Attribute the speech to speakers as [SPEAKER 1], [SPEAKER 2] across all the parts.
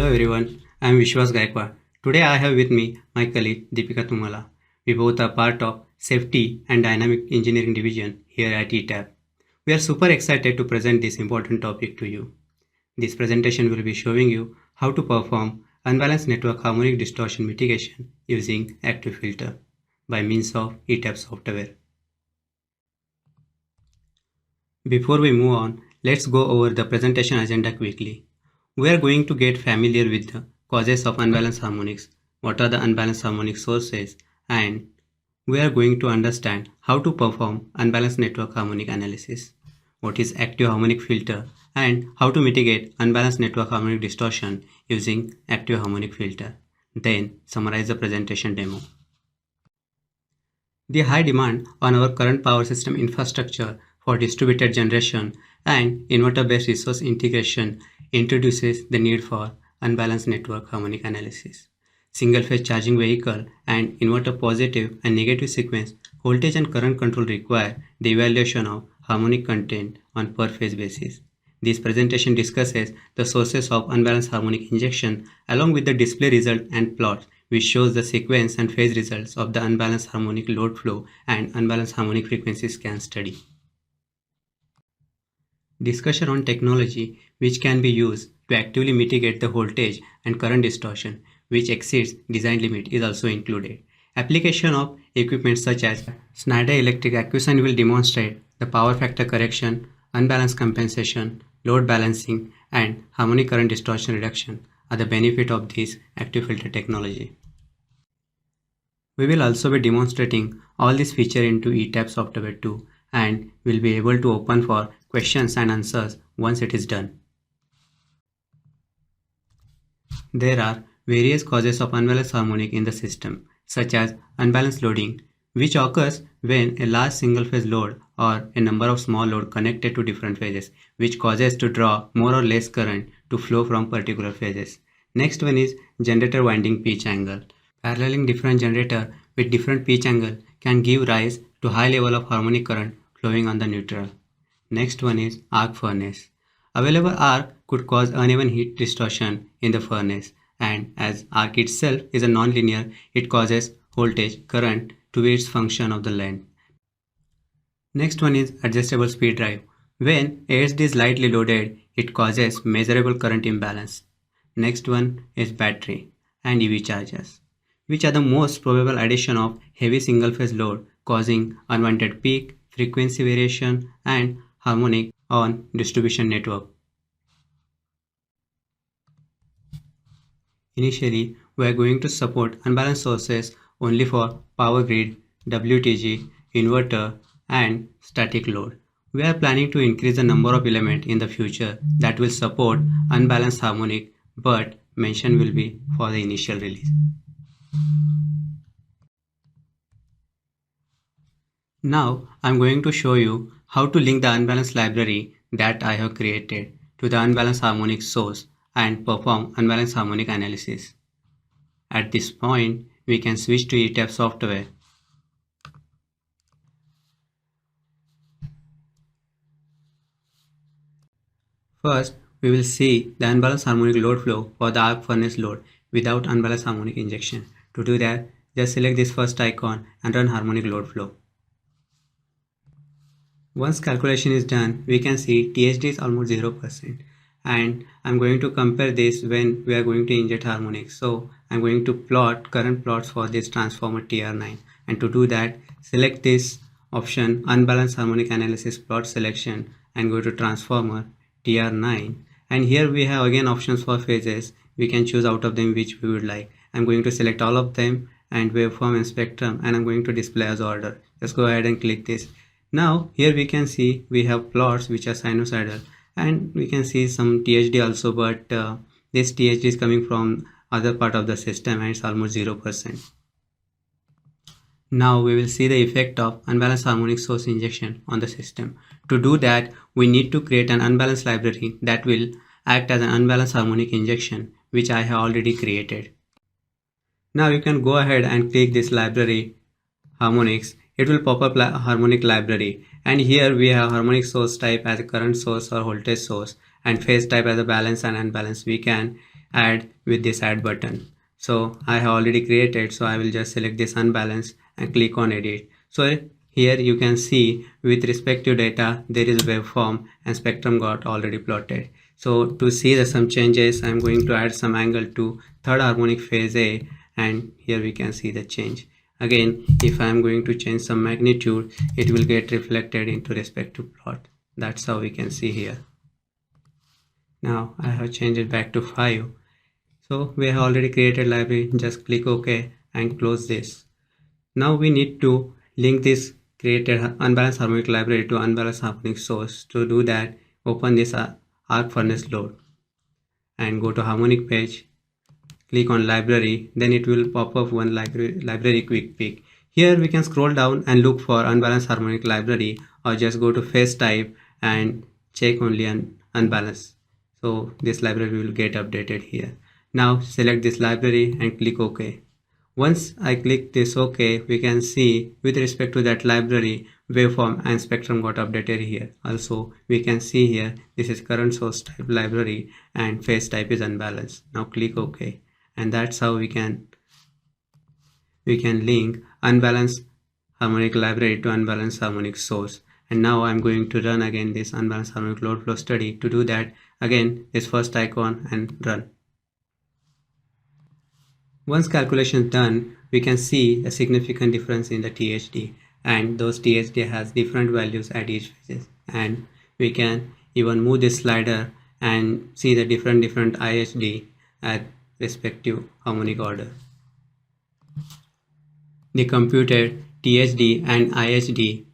[SPEAKER 1] Hello everyone, I am Vishwas Gaikwad. Today I have with me my colleague Deepika Tumala. We both are part of Safety and Dynamic Engineering Division here at ETAP. We are super excited to present this important topic to you. This presentation will be showing you how to perform unbalanced network harmonic distortion mitigation using active filter by means of Etap software. Before we move on, let's go over the presentation agenda quickly. We are going to get familiar with the causes of unbalanced harmonics, what are the unbalanced harmonic sources, and we are going to understand how to perform unbalanced network harmonic analysis, what is active harmonic filter, and how to mitigate unbalanced network harmonic distortion using active harmonic filter. Then summarize the presentation demo. The high demand on our current power system infrastructure for distributed generation and inverter-based resource integration introduces the need for unbalanced network harmonic analysis. Single-phase charging vehicle and inverter positive and negative sequence voltage and current control require the evaluation of harmonic content on per-phase basis. This presentation discusses the sources of unbalanced harmonic injection along with the display result and plots which shows the sequence and phase results of the unbalanced harmonic load flow and unbalanced harmonic frequency scan study. Discussion on technology which can be used to actively mitigate the voltage and current distortion which exceeds design limit is also included. Application of equipment such as Schneider electric AccuSine will demonstrate the power factor correction, unbalanced compensation, load balancing, and harmonic current distortion reduction are the benefit of this active filter technology. We will also be demonstrating all these features into Etap software too, and will be able to open for questions and answers once it is done. There are various causes of unbalanced harmonic in the system, such as unbalanced loading, which occurs when a large single-phase load or a number of small loads connected to different phases, which causes to draw more or less current to flow from particular phases. Next one is generator winding pitch angle. Paralleling different generator with different pitch angle can give rise to high level of harmonic current flowing on the neutral. Next one is arc furnace. Available arc could cause uneven heat distortion in the furnace, and as arc itself is a non-linear, it causes voltage, current to be its function of the length. Next one is adjustable speed drive. When ASD is lightly loaded, it causes measurable current imbalance. Next one is battery and EV chargers, which are the most probable addition of heavy single-phase load causing unwanted peak, frequency variation, and harmonic on distribution network. Initially, we are going to support unbalanced sources only for power grid, WTG, inverter, and static load. We are planning to increase the number of elements in the future that will support unbalanced harmonic, but mention will be for the initial release. Now I am going to show you how to link the unbalanced library that I have created to the unbalanced harmonic source and perform unbalanced harmonic analysis. At this point, we can switch to Etap software. First, we will see the unbalanced harmonic load flow for the arc furnace load without unbalanced harmonic injection. To do that, just select this first icon and run harmonic load flow. Once calculation is done, we can see THD is almost 0%, and I'm going to compare this when we are going to inject harmonics. So I'm going to plot current plots for this transformer TR9, and to do that, select this option unbalanced harmonic analysis plot selection and go to transformer TR9, and here we have again options for phases. We can choose out of them which we would like. I'm going to select all of them and waveform and spectrum, and I'm going to display as order. Just go ahead and click this. Now here we can see we have plots which are sinusoidal, and we can see some THD also, but this THD is coming from other part of the system and it's almost 0%. Now we will see the effect of unbalanced harmonic source injection on the system. To do that, we need to create an unbalanced library that will act as an unbalanced harmonic injection, which I have already created. Now you can go ahead and click this library harmonics. It will pop up harmonic library, and here we have harmonic source type as a current source or voltage source, and phase type as a balance and unbalance. We can add with this add button. So I have already created, so I will just select this unbalanced and click on edit. So here you can see with respect to data there is a waveform and spectrum got already plotted. So to see some changes, I'm going to add some angle to third harmonic phase A, and here we can see the change. Again, if I'm going to change some magnitude, it will get reflected into respective plot. That's how we can see here. Now I have changed it back to 5. So we have already created library. Just click OK and close this. Now we need to link this created unbalanced harmonic library to unbalanced harmonic source. To do that, open this arc furnace load and go to harmonic page. Click on library, then it will pop up one library quick pick. Here we can scroll down and look for unbalanced harmonic library, or just go to phase type and check only on unbalanced. So this library will get updated here. Now select this library and click OK. Once I click this OK, we can see with respect to that library, waveform and spectrum got updated here. Also we can see here this is current source type library and phase type is unbalanced. Now click OK. And that's how we can link unbalanced harmonic library to unbalanced harmonic source. And now I'm going to run again this unbalanced harmonic load flow study. To do that, again this first icon and run. Once calculation is done, we can see a significant difference in the THD, and those THD has different values at each phase. And we can even move this slider and see the different IHD at respective harmonic order. The computed THD and IHD,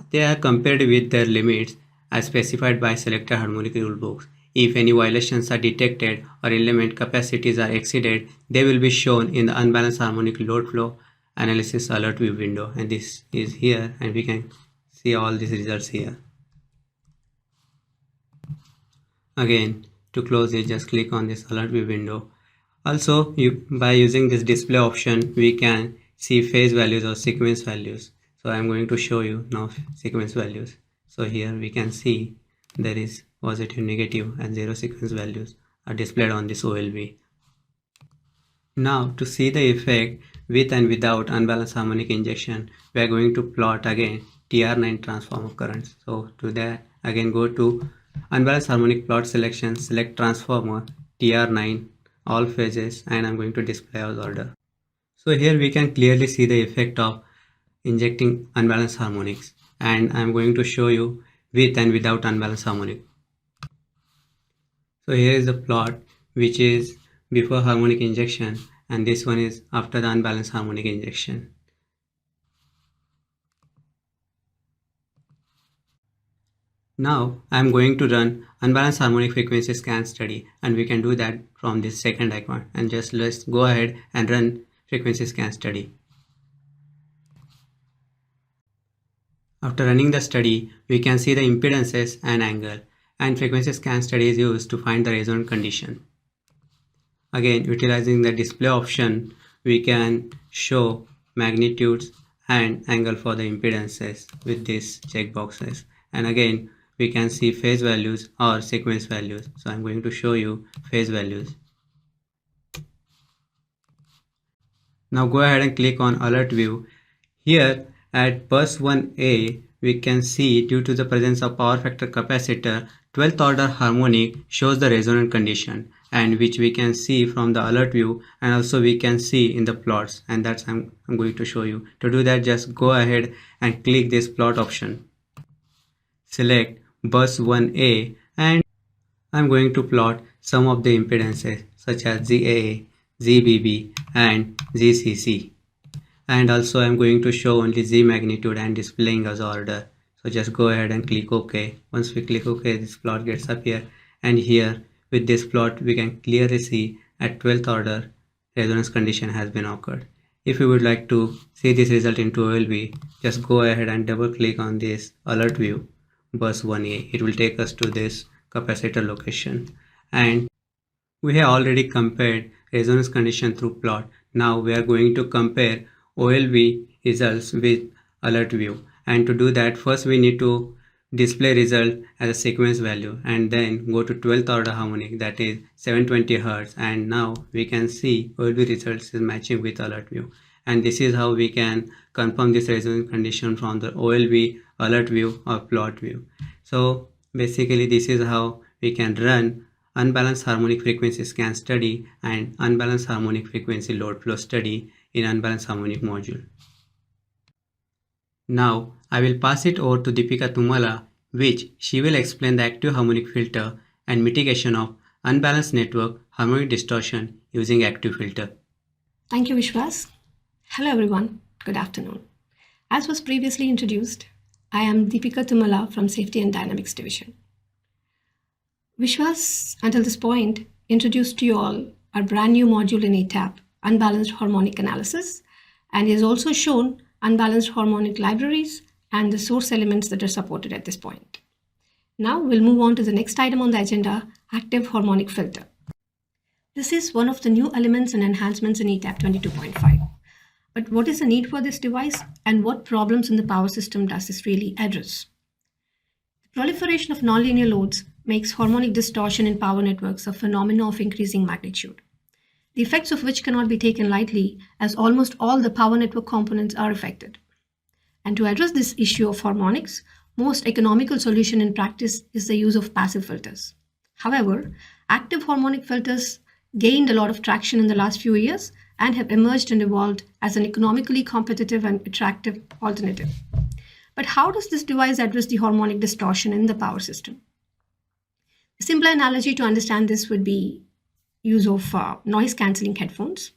[SPEAKER 1] they are compared with their limits as specified by selected harmonic rulebooks. If any violations are detected or element capacities are exceeded, they will be shown in the unbalanced harmonic load flow analysis alert view window, and this is here, and we can see all these results here. Again, to close it, just click on this alert view window. Also, by using this display option, we can see phase values or sequence values. So I'm going to show you now sequence values. So here we can see there is positive, negative and 0 sequence values are displayed on this OLV. Now to see the effect with and without unbalanced harmonic injection, we are going to plot again TR9 transformer currents. So to that, again go to unbalanced harmonic plot selection, select transformer TR9 all phases, and I'm going to display as order. So here we can clearly see the effect of injecting unbalanced harmonics, and I'm going to show you with and without unbalanced harmonic. So here is the plot which is before harmonic injection, and this one is after the unbalanced harmonic injection. Now I am going to run unbalanced harmonic frequency scan study, and we can do that from this second icon, and just let's go ahead and run frequency scan study. After running the study, we can see the impedances and angle, and frequency scan study is used to find the resonant condition. Again, utilizing the display option, we can show magnitudes and angle for the impedances with these checkboxes, and again we can see phase values or sequence values. So I'm going to show you phase values. Now go ahead and click on alert view. Here at bus 1A, we can see due to the presence of power factor capacitor, 12th order harmonic shows the resonant condition, and which we can see from the alert view, and also we can see in the plots, and that's I'm going to show you. To do that, just go ahead and click this plot option. Select bus 1A, and I'm going to plot some of the impedances such as ZAA, ZBB and ZCC, and also I'm going to show only Z magnitude and displaying as order. So just go ahead and click OK. Once we click OK, this plot gets up here, and here with this plot we can clearly see at 12th order resonance condition has been occurred. If you would like to see this result into OLV, just go ahead and double click on this alert view bus 1A. It will take us to this capacitor location, and we have already compared resonance condition through plot. Now we are going to compare OLV results with alert view, and to do that, first we need to display result as a sequence value, and then go to 12th order harmonic, that is 720 Hz, and now we can see OLB results is matching with alert view. And this is how we can confirm this resonance condition from the OLB, alert view or plot view. So basically this is how we can run unbalanced harmonic frequency scan study and unbalanced harmonic frequency load flow study in unbalanced harmonic module. Now I will pass it over to Deepika Tumala, which she will explain the active harmonic filter and mitigation of unbalanced network harmonic distortion using active filter.
[SPEAKER 2] Thank you, Vishwas. Hello everyone, good afternoon. As was previously introduced, I am Deepika Tumala from Safety and Dynamics Division. Vishwas, until this point, introduced to you all our brand new module in ETAP, Unbalanced Harmonic Analysis, and he has also shown unbalanced harmonic libraries and the source elements that are supported at this point. Now we'll move on to the next item on the agenda, active harmonic filter. This is one of the new elements and enhancements in ETAP 22.5. But what is the need for this device and what problems in the power system does this really address? The proliferation of nonlinear loads makes harmonic distortion in power networks a phenomenon of increasing magnitude, the effects of which cannot be taken lightly as almost all the power network components are affected. And to address this issue of harmonics, most economical solution in practice is the use of passive filters. However, active harmonic filters gained a lot of traction in the last few years and have emerged and evolved as an economically competitive and attractive alternative. But how does this device address the harmonic distortion in the power system? A simpler analogy to understand this would be use of noise cancelling headphones.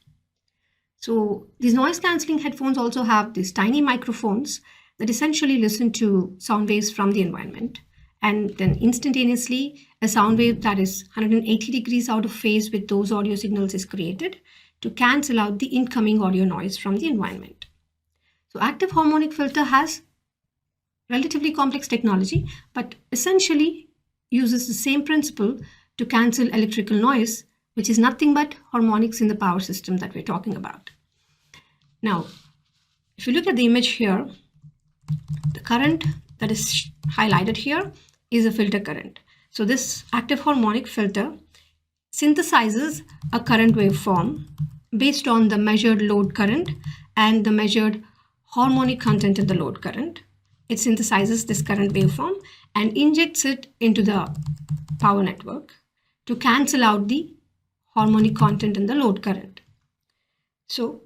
[SPEAKER 2] So these noise cancelling headphones also have these tiny microphones that essentially listen to sound waves from the environment, and then instantaneously a sound wave that is 180 degrees out of phase with those audio signals is created to cancel out the incoming audio noise from the environment. So active harmonic filter has relatively complex technology, but essentially uses the same principle to cancel electrical noise, which is nothing but harmonics in the power system that we're talking about. Now, if you look at the image here, the current that is highlighted here is a filter current. So this active harmonic filter synthesizes a current waveform based on the measured load current and the measured harmonic content in the load current. It synthesizes this current waveform and injects it into the power network to cancel out the harmonic content in the load current. So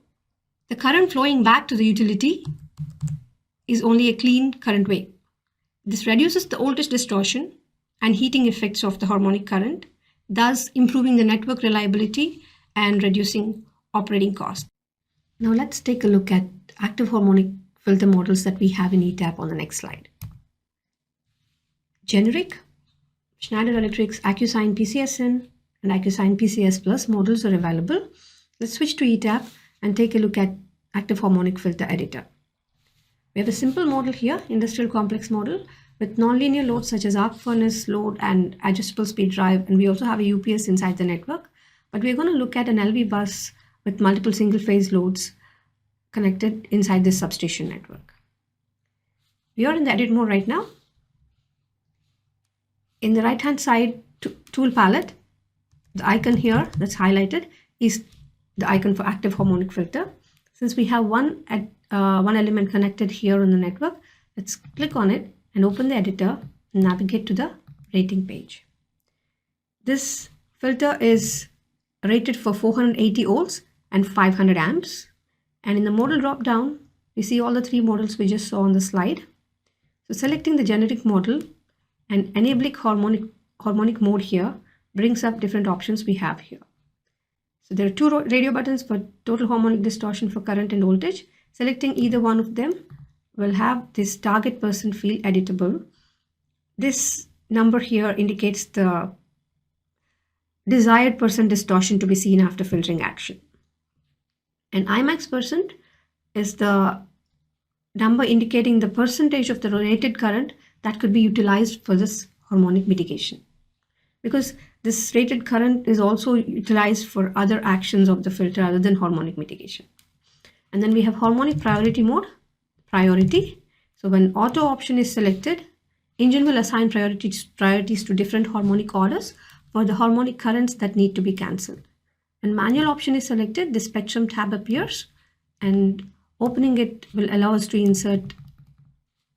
[SPEAKER 2] the current flowing back to the utility is only a clean current wave. This reduces the voltage distortion and heating effects of the harmonic current, thus improving the network reliability and reducing operating costs. Now let's take a look at active harmonic filter models that we have in ETAP on the next slide. Generic Schneider Electric's AccuSine PCSN and AccuSine PCS Plus models are available. Let's switch to ETAP and take a look at active harmonic filter editor. We have a simple model here, industrial complex model, with nonlinear loads such as arc furnace load and adjustable speed drive, and we also have a UPS inside the network. But we're going to look at an LV bus with multiple single phase loads connected inside this substation network. We are in the edit mode right now. In the right hand side tool palette, the icon here that's highlighted is the icon for active harmonic filter. Since we have one element connected here on the network, let's click on it and open the editor and navigate to the rating page. This filter is rated for 480 volts and 500 amps. And in the model drop down, we see all the three models we just saw on the slide. So selecting the generic model and enabling harmonic mode here brings up different options we have here. So there are two radio buttons for total harmonic distortion for current and voltage. Selecting either one of them will have this target percent field editable. This number here indicates the desired percent distortion to be seen after filtering action. And Imax percent is the number indicating the percentage of the rated current that could be utilized for this harmonic mitigation. Because this rated current is also utilized for other actions of the filter other than harmonic mitigation. And then we have harmonic priority mode, priority. So when auto option is selected, engine will assign priorities to different harmonic orders for the harmonic currents that need to be cancelled. When manual option is selected, the spectrum tab appears, and opening it will allow us to insert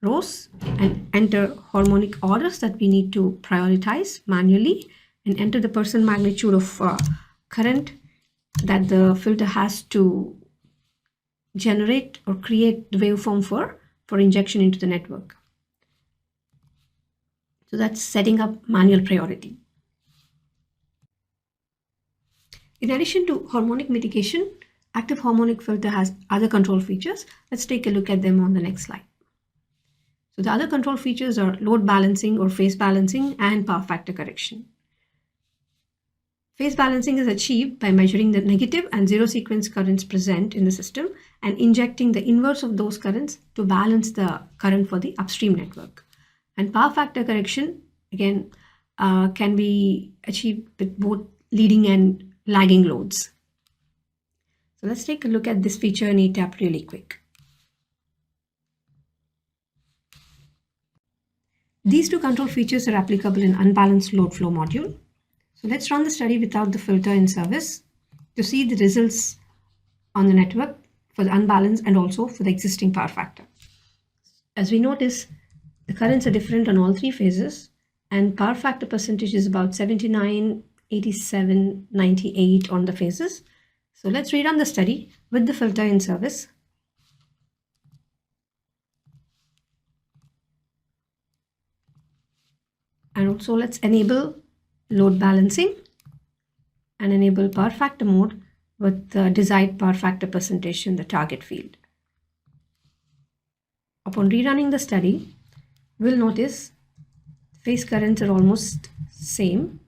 [SPEAKER 2] rows and enter harmonic orders that we need to prioritize manually, and enter the percent magnitude of current that the filter has to generate or create the waveform for injection into the network. So that's setting up manual priority. In addition to harmonic mitigation, active harmonic filter has other control features. Let's take a look at them on the next slide. So the other control features are load balancing or phase balancing and power factor correction. Phase balancing is achieved by measuring the negative and zero sequence currents present in the system and injecting the inverse of those currents to balance the current for the upstream network. And power factor correction, again, can be achieved with both leading and lagging loads. So let's take a look at this feature in ETAP really quick. These two control features are applicable in unbalanced load flow module. So let's run the study without the filter in service to see the results on the network for the unbalanced and also for the existing power factor. As we notice, the currents are different on all three phases, and power factor percentage is about 79, 87, 98 on the phases. So let's rerun the study with the filter in service. And also let's enable load balancing and enable power factor mode with the desired power factor percentage in the target field. Upon rerunning the study, we'll notice phase currents are almost same,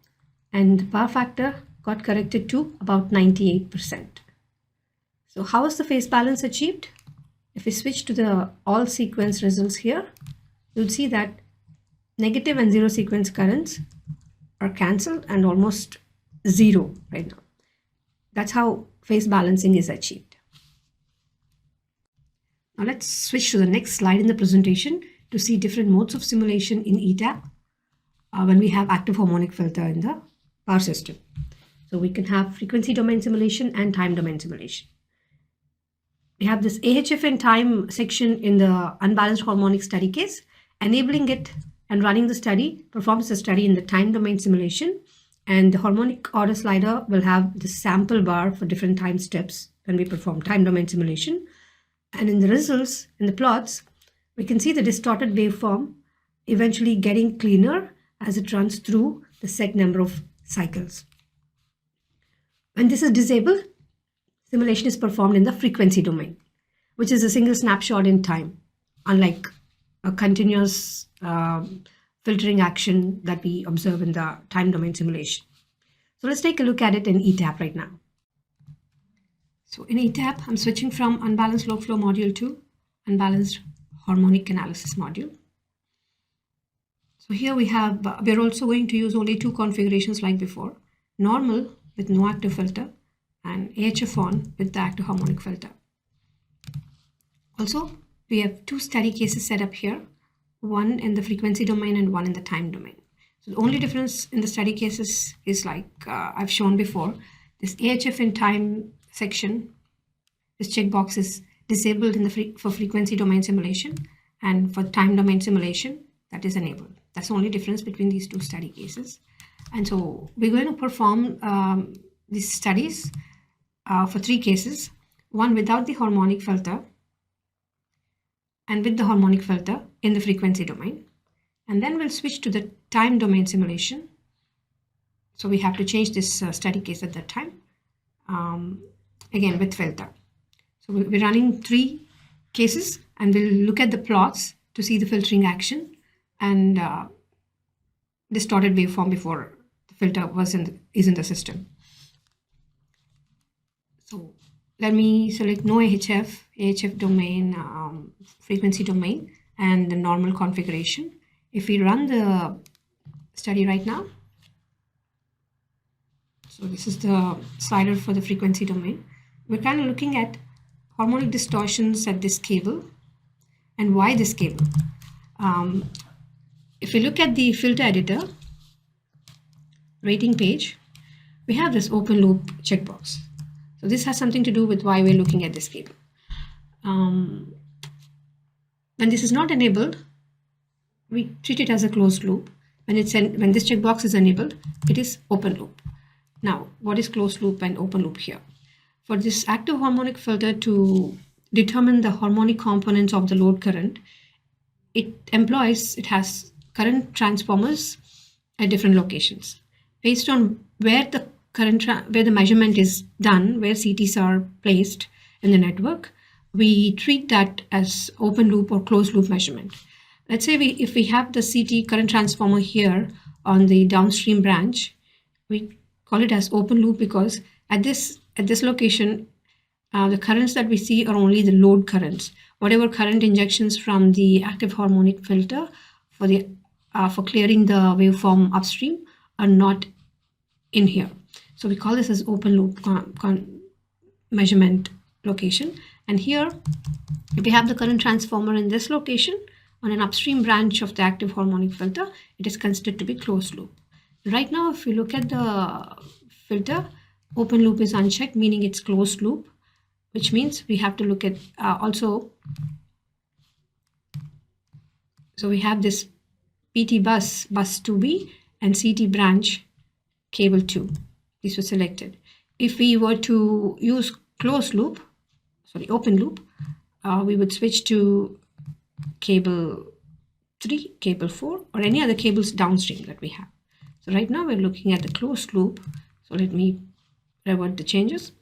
[SPEAKER 2] and the power factor got corrected to about 98%. So how is the phase balance achieved? If we switch to the all sequence results here, you'll see that negative and zero sequence currents are cancelled and almost zero right now. That's how phase balancing is achieved. Now let's switch to the next slide in the presentation to see different modes of simulation in ETAP when we have active harmonic filter in the power system. So we can have frequency domain simulation and time domain simulation. We have this AHF and time section in the unbalanced harmonic study case. Enabling it and running the study performs the study in the time domain simulation, and the harmonic order slider will have the sample bar for different time steps when we perform time domain simulation. And in the results, in the plots, we can see the distorted waveform eventually getting cleaner as it runs through the set number of cycles. When this is disabled, simulation is performed in the frequency domain, which is a single snapshot in time, unlike a continuous filtering action that we observe in the time domain simulation. So let's take a look at it in ETAP right now. So in ETAP, I'm switching from unbalanced load flow module to unbalanced harmonic analysis module. So here we're also going to use only two configurations like before: normal with no active filter and AHF on with the active harmonic filter. Also, we have two study cases set up here, one in the frequency domain and one in the time domain. So the only difference in the study cases is like I've shown before, this AHF in time section, this checkbox is disabled in the for frequency domain simulation, and for time domain simulation that is enabled. That's the only difference between these two study cases. And so we're going to perform these studies for three cases: one without the harmonic filter, and with the harmonic filter in the frequency domain. And then we'll switch to the time domain simulation. So we have to change this study case at that time, again with filter. So we're running three cases, and we'll look at the plots to see the filtering action and distorted waveform before the filter is in the system. So let me select no AHF domain, frequency domain, and the normal configuration. If we run the study right now, so this is the slider for the frequency domain. We're kind of looking at harmonic distortions at this cable and why this cable. if we look at the filter editor rating page, we have this open loop checkbox. So this has something to do with why we're looking at this cable. When this is not enabled, we treat it as a closed loop. When this checkbox is enabled, it is open loop. Now, what is closed loop and open loop here? For this active harmonic filter to determine the harmonic components of the load current, it has current transformers at different locations. Based on where the measurement is done, where CTs are placed in the network, we treat that as open loop or closed loop measurement. Let's say if we have the CT current transformer here on the downstream branch, we call it as open loop because at this location, the currents that we see are only the load currents. Whatever current injections from the active harmonic filter for clearing the waveform upstream are not in here. So we call this as open loop measurement location. And here, if we have the current transformer in this location on an upstream branch of the active harmonic filter, it is considered to be closed loop. Right now, if we look at the filter, open loop is unchecked, meaning it's closed loop, which means we have to look at also. So we have this PT bus 2B, and CT branch cable 2. These were selected. If we were to use open loop, we would switch to cable 3, cable 4, or any other cables downstream that we have. So right now we're looking at the closed loop. So let me revert the changes.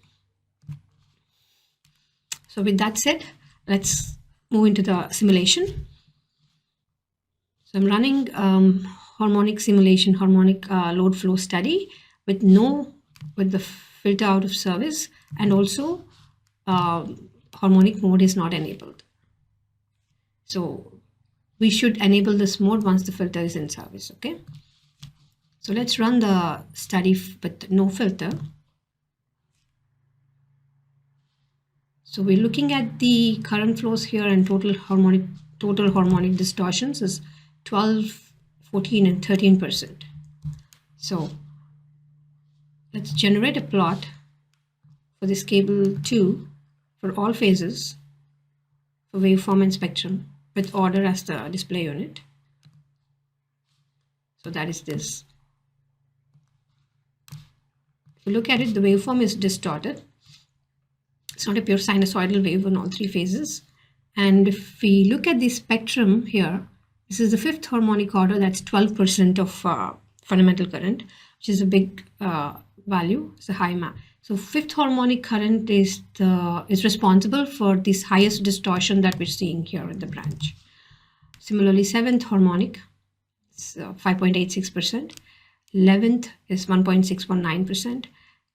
[SPEAKER 2] So with that said, let's move into the simulation. So I'm running harmonic simulation, harmonic load flow study with the filter out of service, and also harmonic mode is not enabled. So we should enable this mode once the filter is in service. Okay. So let's run the study with no filter. So we're looking at the current flows here, and total harmonic distortions is 12, 14, and 13%. So let's generate a plot for this cable 2 for all phases for waveform and spectrum with order as the display unit. So that is this. If you look at it, the waveform is distorted. It's not a pure sinusoidal wave on all 3 phases. And if we look at the spectrum here, this is the 5th harmonic order, that's 12% of fundamental current, which is a big value. It's a high map. So 5th harmonic current is responsible for this highest distortion that we're seeing here in the branch. Similarly, 7th harmonic is 5.86%, 11th is 1.619%,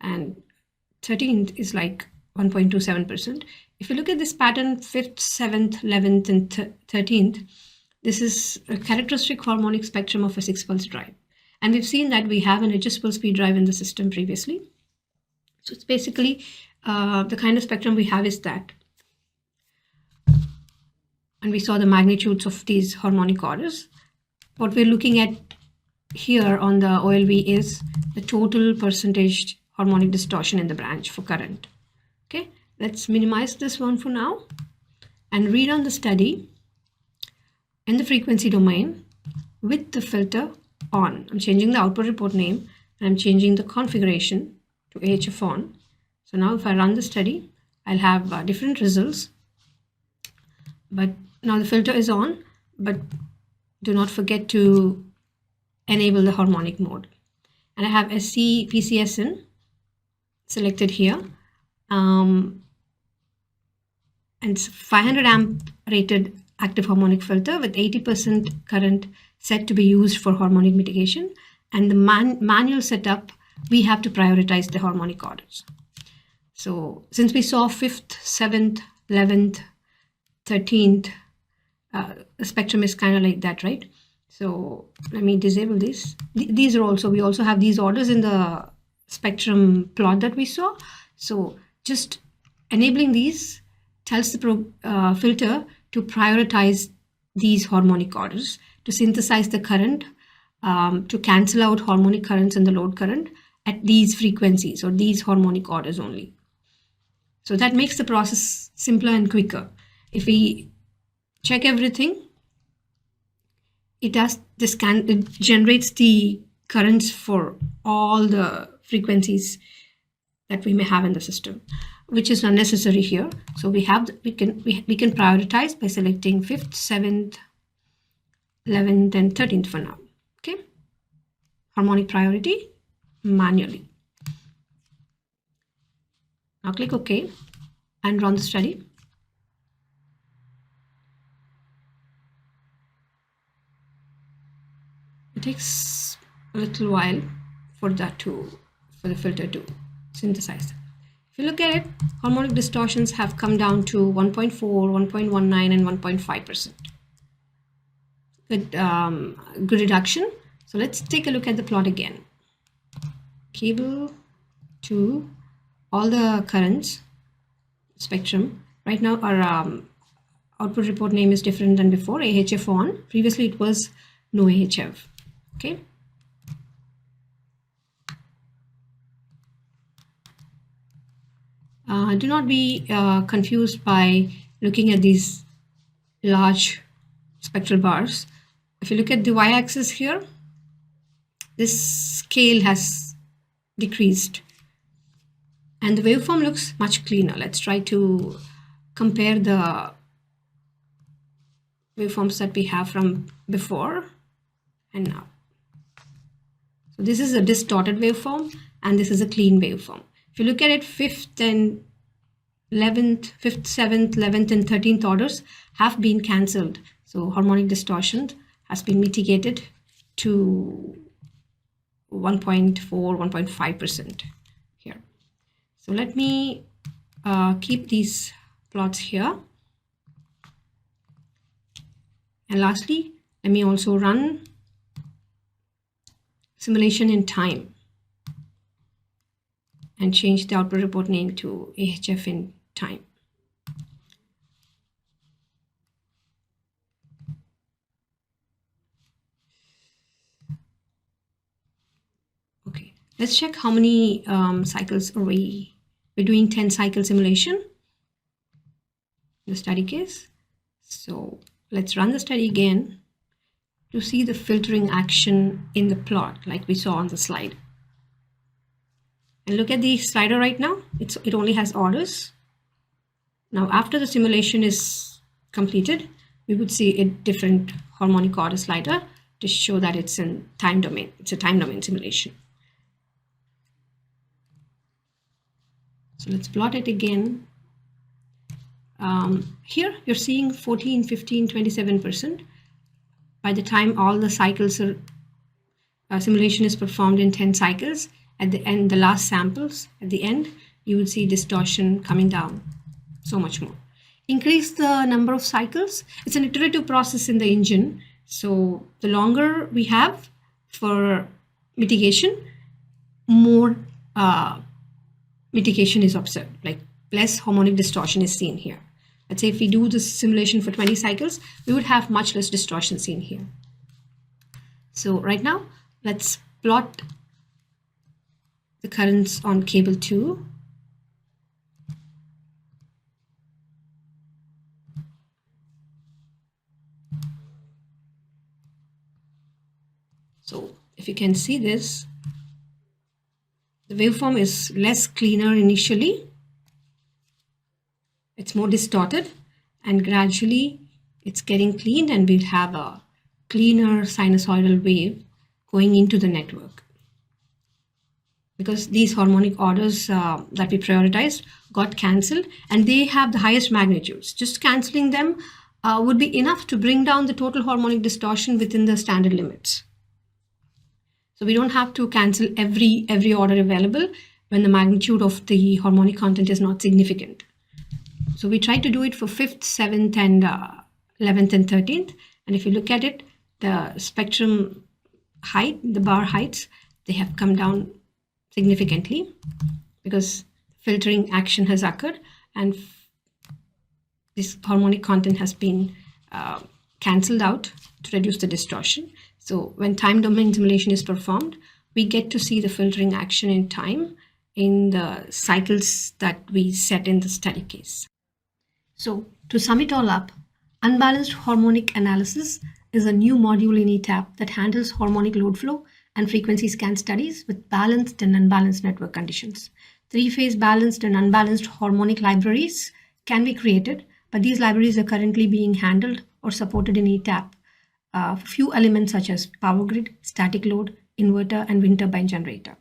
[SPEAKER 2] and 13th is like 1.27%. If you look at this pattern, 5th, 7th, 11th, and 13th, this is a characteristic harmonic spectrum of a 6-pulse drive. And we've seen that we have an adjustable speed drive in the system previously. So it's basically the kind of spectrum we have is that. And we saw the magnitudes of these harmonic orders. What we're looking at here on the OLV is the total percentage harmonic distortion in the branch for current. Okay, let's minimize this one for now and rerun the study in the frequency domain with the filter on. I'm changing the output report name, and I'm changing the configuration to AHF on. So now if I run the study, I'll have different results. But now the filter is on, but do not forget to enable the harmonic mode. And I have SC PCSN selected here. And it's 500 amp rated active harmonic filter with 80% current set to be used for harmonic mitigation. And the manual setup, we have to prioritize the harmonic orders. So since we saw 5th, 7th, 11th, 13th, the spectrum is kind of like that, right? So let me disable this. These are also, we also have these orders in the spectrum plot that we saw. So just enabling these tells the filter to prioritize these harmonic orders to synthesize the current, to cancel out harmonic currents and the load current at these frequencies or these harmonic orders only. So that makes the process simpler and quicker. If we check everything, it generates the currents for all the frequencies that we may have in the system, which is unnecessary here. So we can prioritize by selecting 5th, 7th, 11th, and 13th for now. Okay, harmonic priority manually. Now click OK and run the study. It takes a little while for the filter to synthesize. If you look at it, harmonic distortions have come down to 1.4, 1.19, and 1.5%. Good reduction. So let's take a look at the plot again. Cable to all the currents spectrum. Right now our output report name is different than before, AHF on. Previously it was no AHF. Okay. Do not be confused by looking at these large spectral bars. If you look at the y-axis here, this scale has decreased and the waveform looks much cleaner. Let's try to compare the waveforms that we have from before and now. So this is a distorted waveform and this is a clean waveform. If you look at it, 5th and 11th, 5th, 7th, 11th, and 13th orders have been cancelled. So harmonic distortion has been mitigated to 1.4, 1.5% here. So let me keep these plots here. And lastly, let me also run simulation in time and change the output report name to AHF in time. Okay, let's check how many cycles are we're doing 10 cycle simulation in the study case. So let's run the study again to see the filtering action in the plot like we saw on the slide. And look at the slider right now. It only has orders. Now after the simulation is completed, we would see a different harmonic order slider to show that it's in time domain. It's a time domain simulation. So let's plot it again. Here you're seeing 14, 15, 27%. By the time all the cycles are simulation is performed in 10 cycles, at the end, the last samples, at the end, you will see distortion coming down so much more. Increase the number of cycles. It's an iterative process in the engine. So the longer we have for mitigation, more mitigation is observed, like less harmonic distortion is seen here. Let's say if we do this simulation for 20 cycles, we would have much less distortion seen here. So right now, let's plot the currents on cable 2. So if you can see this, the waveform is less cleaner initially. It's more distorted and gradually it's getting cleaned and we'll have a cleaner sinusoidal wave going into the network. Because these harmonic orders that we prioritized got cancelled and they have the highest magnitudes. Just cancelling them would be enough to bring down the total harmonic distortion within the standard limits. So we don't have to cancel every order available when the magnitude of the harmonic content is not significant. So we tried to do it for 5th, 7th, and 11th and 13th. And if you look at it, the spectrum height, the bar heights, they have come down significantly because filtering action has occurred and this harmonic content has been cancelled out to reduce the distortion. So when time domain simulation is performed, we get to see the filtering action in time in the cycles that we set in the study case. So to sum it all up, Unbalanced Harmonic Analysis is a new module in ETAP that handles harmonic load flow and frequency scan studies with balanced and unbalanced network conditions. Three-phase balanced and unbalanced harmonic libraries can be created, but these libraries are currently being handled or supported in ETAP. Few elements such as power grid, static load, inverter, and wind turbine generator.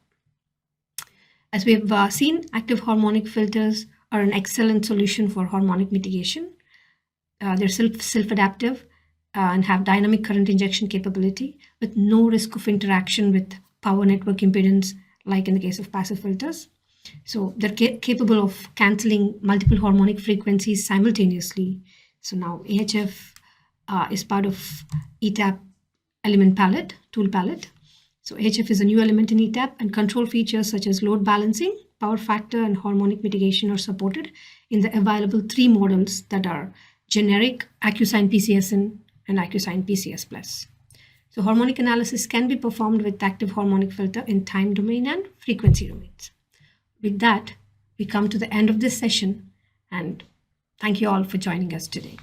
[SPEAKER 2] As we have seen, active harmonic filters are an excellent solution for harmonic mitigation. They're self-adaptive and have dynamic current injection capability with no risk of interaction with power network impedance, like in the case of passive filters. So they're capable of cancelling multiple harmonic frequencies simultaneously. So now AHF is part of ETAP element palette, tool palette. So AHF is a new element in ETAP, and control features such as load balancing, power factor, and harmonic mitigation are supported in the available 3 models that are generic, AccuSine PCSN, and AccuSine PCS+. So harmonic analysis can be performed with active harmonic filter in time domain and frequency domains. With that, we come to the end of this session, and thank you all for joining us today.